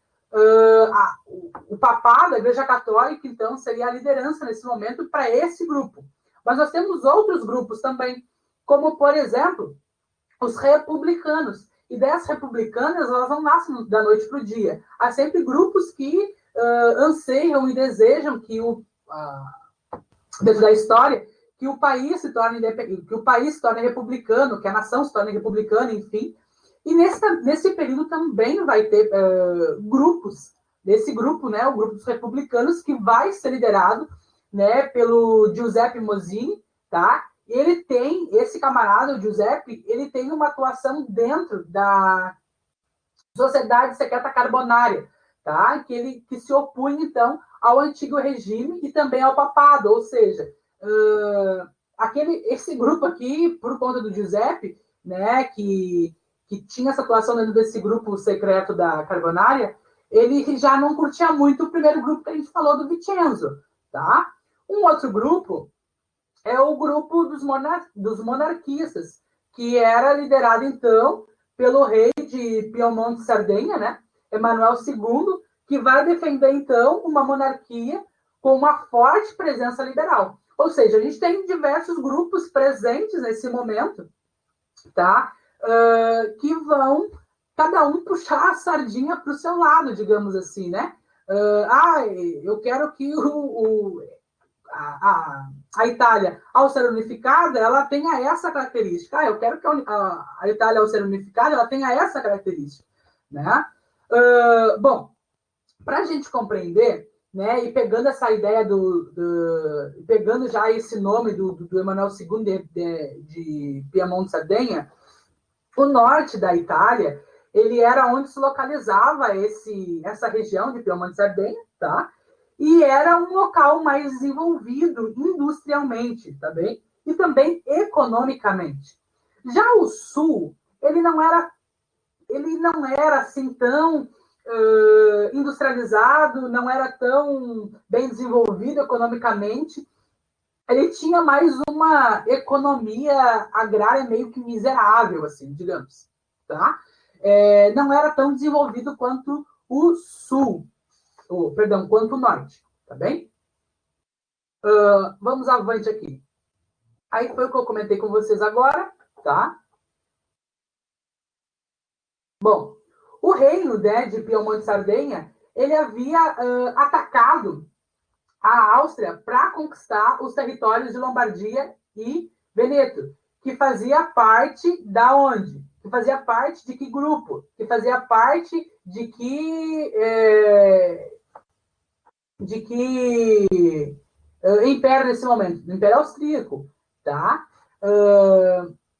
O papado, a igreja católica, então, seria a liderança nesse momento para esse grupo. Mas nós temos outros grupos também, como, por exemplo, os republicanos. Ideias republicanas, elas não nascem da noite para o dia. Há sempre grupos que anseiam e desejam que dentro da história, que o país se torne independente, que o país se torne republicano, que a nação se torne republicana, enfim. E nesse período também vai ter grupos, desse grupo, né, o grupo dos republicanos, que vai ser liderado, né, pelo Giuseppe Mazzini, tá? Ele tem, esse camarada, o Giuseppe, ele tem uma atuação dentro da Sociedade Secreta Carbonária, tá? Que se opunha, então, ao antigo regime e também ao papado, ou seja, esse grupo aqui, por conta do Giuseppe, né, que tinha essa atuação dentro desse grupo secreto da Carbonária, ele já não curtia muito o primeiro grupo que a gente falou do Vincenzo, tá? Um outro grupo é o grupo dos monarquistas, que era liderado, então, pelo rei de Piemonte e Sardenha, né, Emanuel II, que vai defender, então, uma monarquia com uma forte presença liberal. Ou seja, a gente tem diversos grupos presentes nesse momento, tá? Que vão, cada um, puxar a sardinha para o seu lado, digamos assim, né? Eu quero que a Itália, ao ser unificada, ela tenha essa característica. Eu quero que a Itália, ao ser unificada, ela tenha essa característica, né? Bom, para a gente compreender, né, e pegando essa ideia pegando já esse nome do Emanuel II de Piemonte e Sardenha, o norte da Itália, ele era onde se localizava essa região de Piemonte e Sardenha, tá? e era um local mais desenvolvido industrialmente, tá bem? E também economicamente. Já o sul, ele não era assim tão industrializado, não era tão bem desenvolvido economicamente. Ele tinha mais uma economia agrária meio que miserável, assim, digamos, tá? Não era tão desenvolvido quanto o sul, quanto o norte, tá bem? Vamos avante aqui. Aí foi o que eu comentei com vocês agora, tá? Bom, o reino, né, de Piemonte e Sardenha, ele havia atacado a Áustria para conquistar os territórios de Lombardia e Veneto, que fazia parte da onde? Que fazia parte de que grupo? Que fazia parte de que império nesse momento? Do Império Austríaco, tá?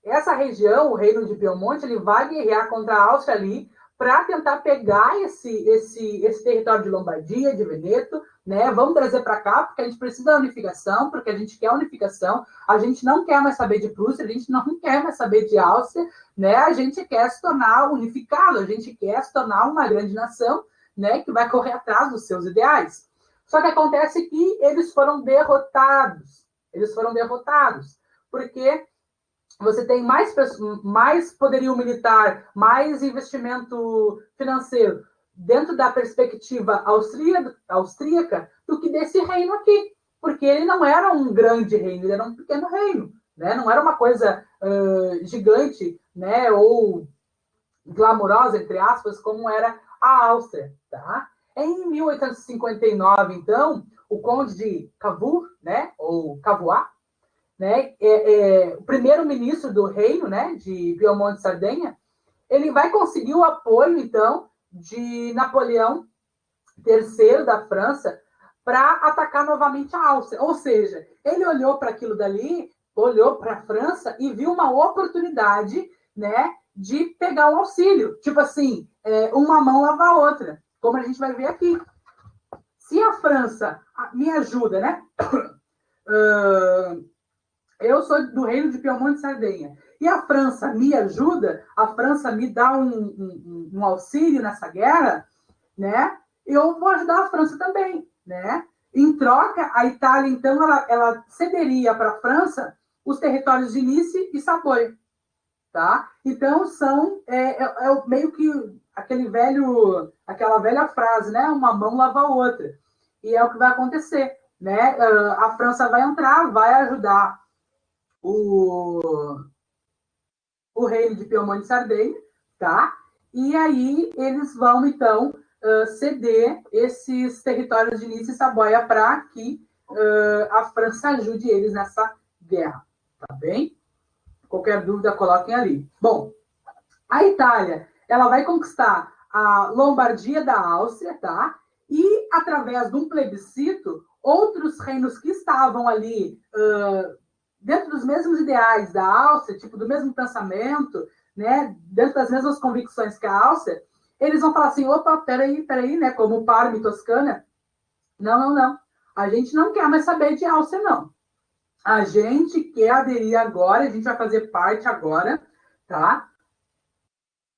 Essa região, o Reino de Piemonte, ele vai guerrear contra a Áustria ali para tentar pegar esse território de Lombardia, de Veneto, né? Vamos trazer para cá, porque a gente precisa da unificação, porque a gente quer unificação, a gente não quer mais saber de Prússia, a gente não quer mais saber de Áustria, né? A gente quer se tornar unificado, a gente quer se tornar uma grande nação, né? Que vai correr atrás dos seus ideais. Só que acontece que eles foram derrotados. Eles foram derrotados, porque você tem mais poderio militar, mais investimento financeiro dentro da perspectiva austríaca do que desse reino aqui. Porque ele não era um grande reino, ele era um pequeno reino. Né? Não era uma coisa gigante, né? Ou glamourosa, entre aspas, como era a Áustria. Tá? Em 1859, então, o conde de Cavour, né? Ou Cavois, né, o primeiro-ministro do reino, né, de Piemonte e Sardenha, ele vai conseguir o apoio, então, de Napoleão III da França para atacar novamente a Áustria. Ou seja, ele olhou para aquilo dali, olhou para a França e viu uma oportunidade, né, de pegar um auxílio. Tipo assim, uma mão lava a outra, como a gente vai ver aqui. Se a França me ajuda, né? Eu sou do reino de Piemonte e Sardenha. E a França me ajuda, a França me dá um auxílio nessa guerra, né? Eu vou ajudar a França também, né? Em troca, a Itália, então, ela cederia para a França os territórios de Nice e Savoia, tá? Então, são meio que aquela velha frase, né? Uma mão lava a outra. E é o que vai acontecer, né? A França vai entrar, vai ajudar o reino de Piemonte e Sardenha, tá? E aí eles vão, então, ceder esses territórios de Nice e Savoia para que a França ajude eles nessa guerra, tá bem? Qualquer dúvida, coloquem ali. Bom, a Itália, ela vai conquistar a Lombardia da Áustria, tá? E, através de um plebiscito, outros reinos que estavam ali dentro dos mesmos ideais da Áustria, tipo, do mesmo pensamento, né, dentro das mesmas convicções que a Áustria, eles vão falar assim, opa, peraí, né, como o Parma e Toscana, não, a gente não quer mais saber de Áustria, não. A gente quer aderir agora, a gente vai fazer parte agora, tá,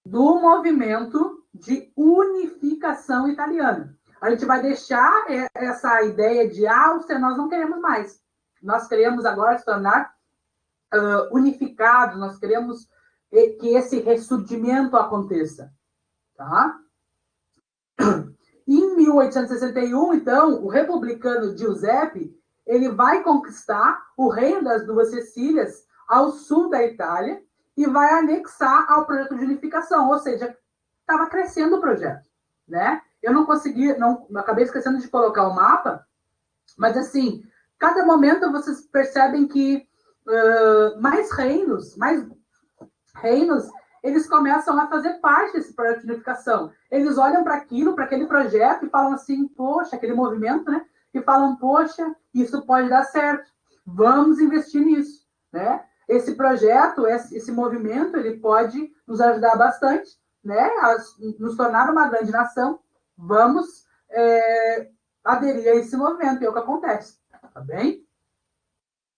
do movimento de unificação italiana. A gente vai deixar essa ideia de Áustria, nós não queremos mais. Nós queremos agora se tornar unificados, nós queremos que esse ressurgimento aconteça. Tá? Em 1861, então, o republicano Giuseppe ele vai conquistar o reino das Duas Sicílias ao sul da Itália e vai anexar ao projeto de unificação, ou seja, estava crescendo o projeto. Né? Eu não consegui, acabei esquecendo de colocar o mapa, mas assim, cada momento vocês percebem que mais reinos, eles começam a fazer parte desse projeto de unificação. Eles olham para aquilo, para aquele projeto e falam assim, poxa, aquele movimento, né? E falam, poxa, isso pode dar certo, vamos investir nisso, né? Esse projeto, esse movimento, ele pode nos ajudar bastante, né? A nos tornar uma grande nação. Vamos aderir a esse movimento, e é o que acontece, tá bem?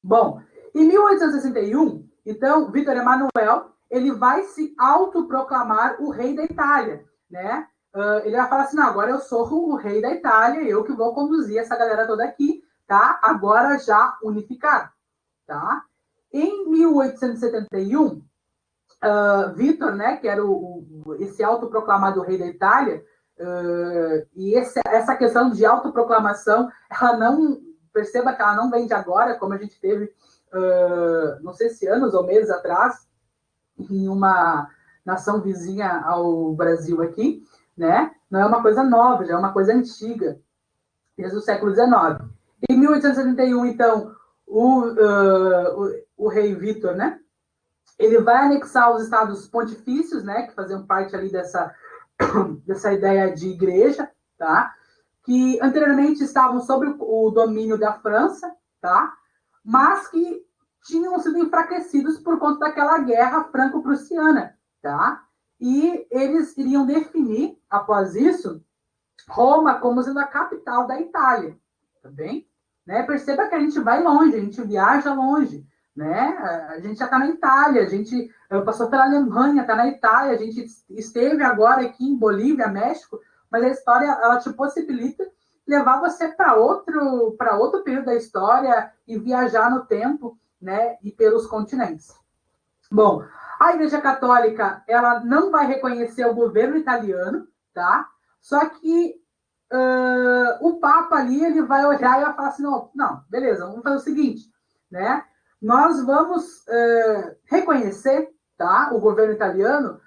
Bom, em 1861, então, Vítor Emanuel, ele vai se autoproclamar o rei da Itália, né? Ele vai falar assim, não, agora eu sou o rei da Itália, eu que vou conduzir essa galera toda aqui, tá? Agora já unificado, tá? Em 1871, Vítor, né, que era esse autoproclamado rei da Itália, e essa questão de autoproclamação, ela não, perceba que ela não vem de agora, como a gente teve, não sei se anos ou meses atrás, em uma nação vizinha ao Brasil aqui, né? Não é uma coisa nova, já é uma coisa antiga, desde o século XIX. Em 1871, então, o rei Vítor, né? Ele vai anexar os estados pontifícios, né? Que faziam parte ali dessa ideia de igreja, tá? Que anteriormente estavam sob o domínio da França, tá? Mas que tinham sido enfraquecidos por conta daquela guerra franco-prussiana, tá? E eles iriam definir, após isso, Roma como sendo a capital da Itália, tá bem? Né? Perceba que a gente vai longe, a gente viaja longe, né? A gente já está na Itália, a gente passou pela Alemanha, está na Itália, a gente esteve agora aqui em Bolívia, México, mas a história, ela te possibilita levar você para outro período da história e viajar no tempo, né? E pelos continentes. Bom, a Igreja Católica, ela não vai reconhecer o governo italiano, tá? Só que o Papa ali, ele vai olhar e vai falar assim, não, beleza, vamos fazer o seguinte, né? Nós vamos reconhecer, tá, o governo italiano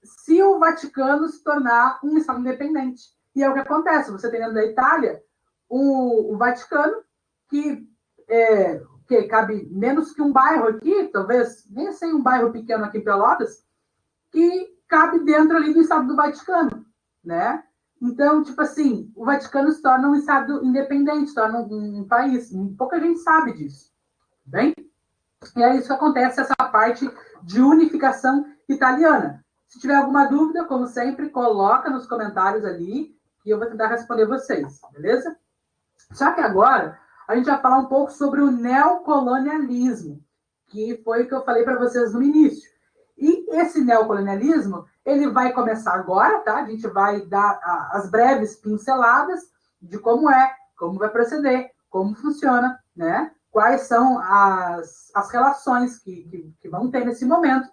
se o Vaticano se tornar um Estado independente. E é o que acontece, você tem dentro da Itália o Vaticano, que cabe menos que um bairro aqui, talvez nem sei um bairro pequeno aqui em Pelotas, que cabe dentro ali do Estado do Vaticano, né? Então, tipo assim, o Vaticano se torna um Estado independente, se torna um país. Pouca gente sabe disso, bem? E é isso que acontece, essa parte de unificação italiana. Se tiver alguma dúvida, como sempre, coloca nos comentários ali e eu vou tentar responder vocês, beleza? Só que agora a gente vai falar um pouco sobre o neocolonialismo, que foi o que eu falei para vocês no início. E esse neocolonialismo, ele vai começar agora, tá? A gente vai dar as breves pinceladas de como vai proceder, como funciona, né? Quais são as relações que vão ter nesse momento,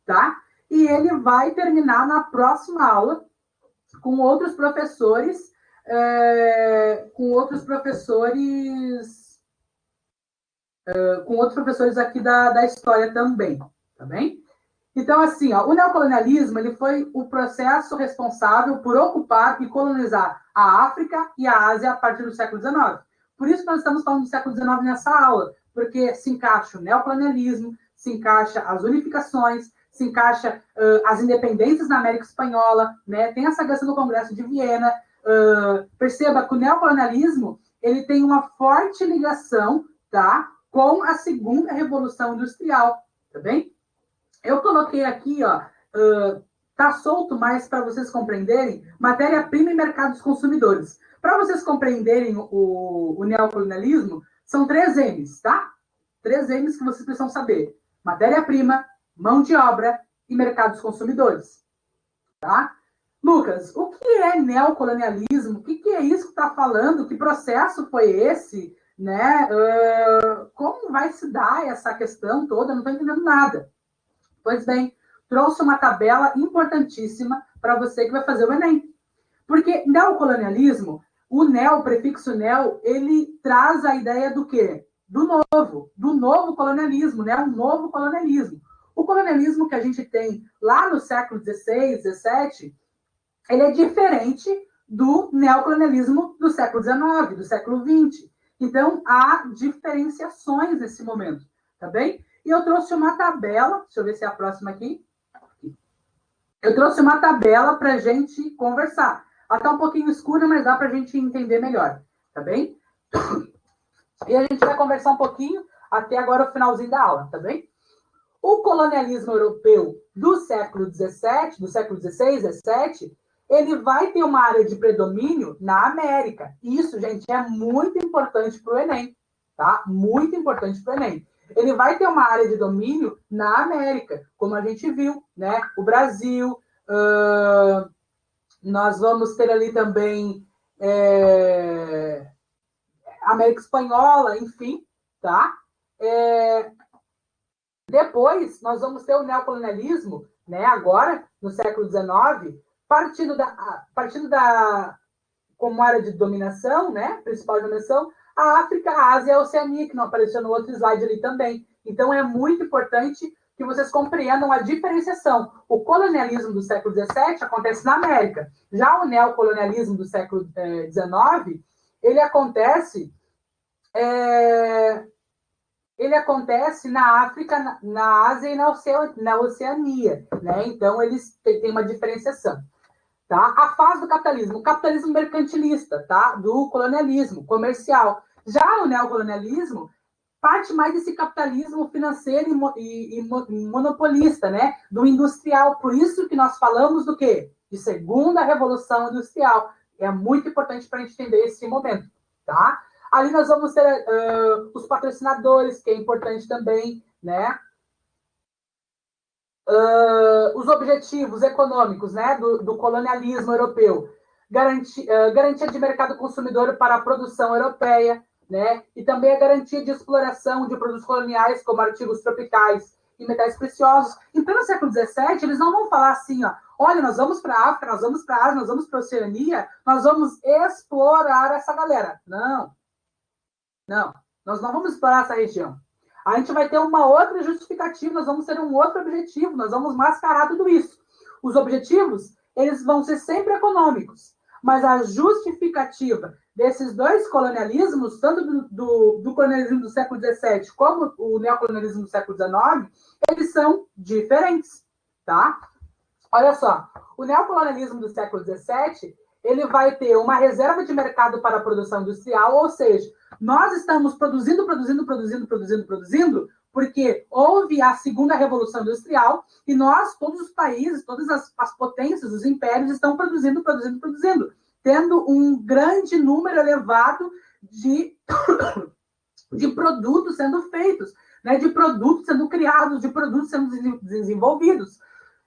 tá? E ele vai terminar na próxima aula com outros professores aqui da história também, tá bem? Então, assim, o neocolonialismo ele foi o processo responsável por ocupar e colonizar a África e a Ásia a partir do século XIX. Por isso que nós estamos falando do século XIX nessa aula, porque se encaixa o neocolonialismo, se encaixa as unificações, se encaixa as independências na América Espanhola, né? Tem essa questão do Congresso de Viena. Perceba que o neocolonialismo ele tem uma forte ligação, tá, com a segunda Revolução Industrial, tá bem? Eu coloquei aqui, tá solto, mas para vocês compreenderem, matéria-prima e mercados consumidores. Para vocês compreenderem o neocolonialismo, são 3 M's, tá? 3 M's que vocês precisam saber. Matéria-prima, mão de obra e mercados consumidores, tá? Lucas, o que é neocolonialismo? O que é isso que está falando? Que processo foi esse? Né? Como vai se dar essa questão toda? Eu não estou entendendo nada. Pois bem, trouxe uma tabela importantíssima para você que vai fazer o Enem. Porque neocolonialismo, o prefixo neo, ele traz a ideia do quê? Do novo colonialismo, né? Um novo colonialismo. O colonialismo que a gente tem lá no século XVI, XVII, ele é diferente do neocolonialismo do século XIX, do século XX. Então, há diferenciações nesse momento, tá bem? E eu trouxe uma tabela, deixa eu ver se é a próxima aqui. Eu trouxe uma tabela para a gente conversar. Ela está um pouquinho escura, mas dá para a gente entender melhor, tá bem? E a gente vai conversar um pouquinho até agora o finalzinho da aula, tá bem? O colonialismo europeu do século XVII, do século XVI, XVII, ele vai ter uma área de predomínio na América. Isso, gente, é muito importante para o Enem, tá? Muito importante para o Enem. Ele vai ter uma área de domínio na América, como a gente viu, né? O Brasil, nós vamos ter ali também América Espanhola, enfim, tá? Depois, nós vamos ter o neocolonialismo, né? Agora, no século XIX, partindo da como área de dominação, né? Principal dominação, a África, a Ásia e a Oceania, que não apareceu no outro slide ali também. Então, é muito importante que vocês compreendam a diferenciação. O colonialismo do século XVII acontece na América. Já o neocolonialismo do século XIX, ele acontece na África, na Ásia e na Oceania. Né? Então, eles têm uma diferenciação. Tá? A fase do capitalismo, o capitalismo mercantilista, tá? Do colonialismo comercial. Já o neocolonialismo parte mais desse capitalismo financeiro e monopolista, né? Do industrial. Por isso que nós falamos do quê? De segunda revolução industrial. É muito importante para a gente entender esse momento, tá? Ali nós vamos ter os patrocinadores, que é importante também, né? Os objetivos econômicos, né, do colonialismo europeu. Garantia de mercado consumidor para a produção europeia, né, e também a garantia de exploração de produtos coloniais, como artigos tropicais e metais preciosos. Então, no século XVII, eles não vão falar assim, ó, olha, nós vamos para a África, nós vamos para a Ásia, nós vamos para a Oceania, nós vamos explorar essa galera. Não. Não, nós não vamos explorar essa região. A gente vai ter uma outra justificativa, nós vamos ter um outro objetivo, nós vamos mascarar tudo isso. Os objetivos, eles vão ser sempre econômicos, mas a justificativa desses dois colonialismos, tanto do colonialismo do século XVII como o neocolonialismo do século XIX, eles são diferentes, tá? Olha só, o neocolonialismo do século XVII, ele vai ter uma reserva de mercado para a produção industrial, ou seja, nós estamos produzindo, porque houve a segunda revolução industrial e nós, todos os países, todas as potências, os impérios estão produzindo, tendo um grande número elevado de produtos sendo feitos, né, de produtos sendo criados, de produtos sendo desenvolvidos.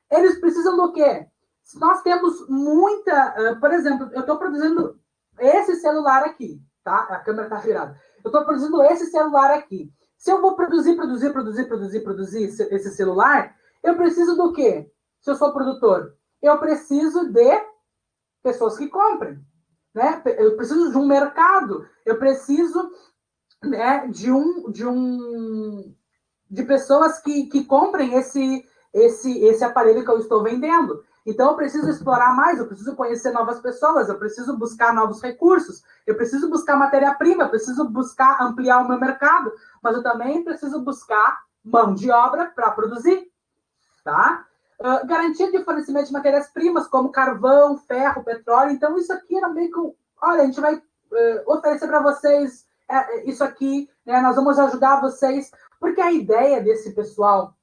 Eles precisam do quê? Nós temos muita... por exemplo, eu estou produzindo esse celular aqui, tá? A câmera está virada. Eu estou produzindo esse celular aqui. Se eu vou produzir esse celular, eu preciso do quê? Se eu sou produtor, eu preciso de pessoas que comprem, né? Eu preciso de um mercado, eu preciso, né, de pessoas que comprem esse aparelho que eu estou vendendo. Então, eu preciso explorar mais, eu preciso conhecer novas pessoas, eu preciso buscar novos recursos, eu preciso buscar matéria-prima, eu preciso buscar ampliar o meu mercado, mas eu também preciso buscar mão de obra para produzir, tá? Garantia de fornecimento de matérias-primas, como carvão, ferro, petróleo. Então, isso aqui era meio que... Olha, a gente vai oferecer para vocês isso aqui, né? Nós vamos ajudar vocês, porque a ideia desse pessoal,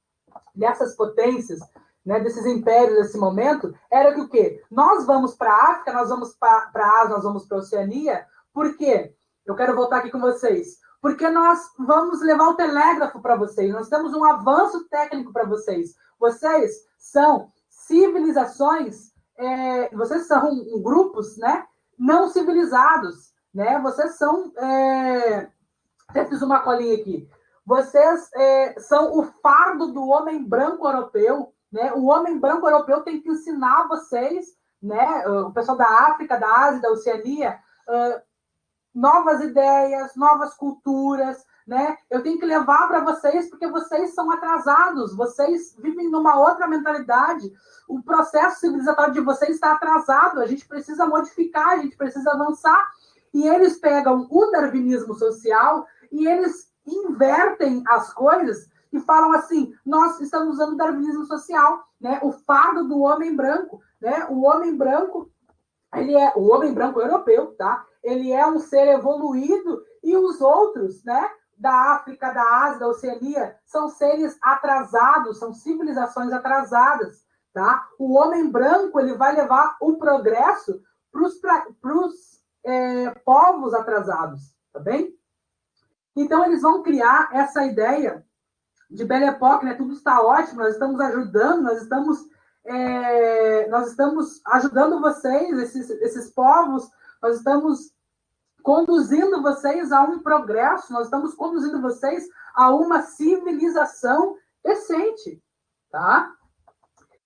dessas potências, né, desses impérios nesse momento, era que o quê? Nós vamos para a África, nós vamos para a Ásia, nós vamos para a Oceania, por quê? Eu quero voltar aqui com vocês. Porque nós vamos levar o telégrafo para vocês, nós temos um avanço técnico para vocês. Vocês são civilizações, vocês são grupos, né, não civilizados, né? Vocês são... até fiz uma colinha aqui. Vocês são o fardo do homem branco europeu, né? O homem branco europeu tem que ensinar vocês, né? O pessoal da África, da Ásia, da Oceania, novas ideias, novas culturas, né? Eu tenho que levar para vocês porque vocês são atrasados, vocês vivem numa outra mentalidade, o processo civilizatório de vocês está atrasado, a gente precisa modificar, a gente precisa avançar. E eles pegam o darwinismo social e eles invertem as coisas e falam assim, nós estamos usando o darwinismo social, né? O fardo do homem branco, né? O homem branco, ele é o homem branco europeu, tá? Ele é um ser evoluído e os outros, né? Da África, da Ásia, da Oceania, são seres atrasados, são civilizações atrasadas, tá? O homem branco, ele vai levar o progresso para os povos atrasados, tá bem? Então, eles vão criar essa ideia de Belle Époque, né? Tudo está ótimo, nós estamos ajudando, nós estamos ajudando vocês, esses povos, nós estamos conduzindo vocês a um progresso, nós estamos conduzindo vocês a uma civilização decente, tá?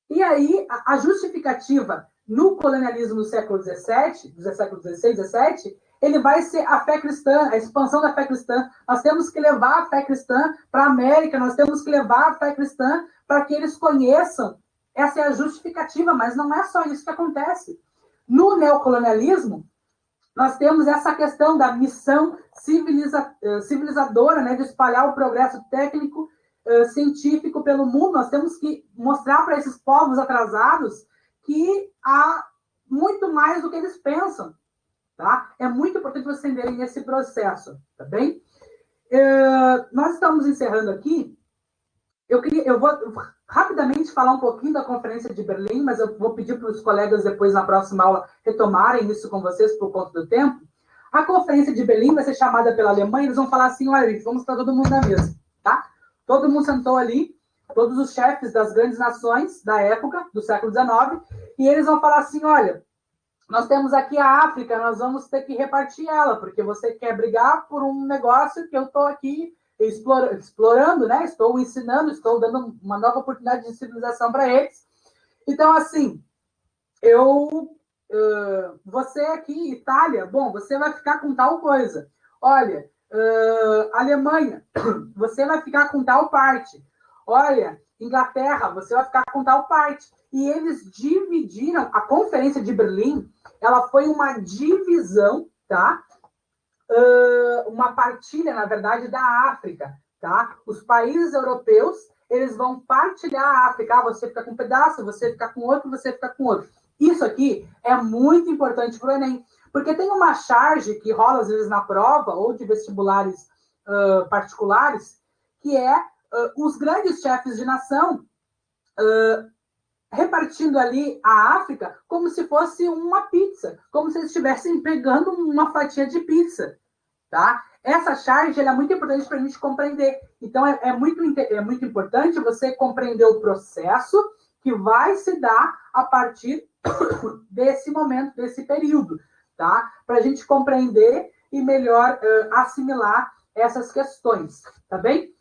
E aí, a justificativa no colonialismo do século XVII, do século XVI, XVII, ele vai ser a fé cristã, a expansão da fé cristã. Nós temos que levar a fé cristã para a América, nós temos que levar a fé cristã para que eles conheçam. Essa é a justificativa, mas não é só isso que acontece. No neocolonialismo, nós temos essa questão da missão civilizadora, né, de espalhar o progresso técnico, científico pelo mundo. Nós temos que mostrar para esses povos atrasados que há muito mais do que eles pensam. Tá? É muito importante vocês entenderem esse processo, tá bem? Nós estamos encerrando aqui. Eu vou rapidamente falar um pouquinho da Conferência de Berlim, mas eu vou pedir para os colegas depois, na próxima aula, retomarem isso com vocês por conta do tempo. A Conferência de Berlim vai ser chamada pela Alemanha, eles vão falar assim, olha, vamos estar todo mundo na mesa, tá? Todo mundo sentou ali, todos os chefes das grandes nações da época, do século XIX, e eles vão falar assim, olha, nós temos aqui a África, nós vamos ter que repartir ela, porque você quer brigar por um negócio que eu estou aqui explorando, né? Estou ensinando, estou dando uma nova oportunidade de civilização para eles. Então, assim, você aqui, Itália, bom, você vai ficar com tal coisa. Olha, Alemanha, você vai ficar com tal parte. Olha, Inglaterra, você vai ficar com tal parte. E eles dividiram, a Conferência de Berlim, ela foi uma divisão, tá? Uma partilha, na verdade, da África, tá? Os países europeus, eles vão partilhar a África. Você fica com um pedaço, você fica com outro, você fica com outro. Isso aqui é muito importante para o Enem, porque tem uma charge que rola, às vezes, na prova, ou de vestibulares particulares, que é os grandes chefes de nação repartindo ali a África como se fosse uma pizza, como se eles estivessem pegando uma fatia de pizza, tá? Essa charge ela é muito importante para a gente compreender. Então, é muito importante você compreender o processo que vai se dar a partir desse momento, desse período, tá? Para a gente compreender e melhor assimilar essas questões, tá bem?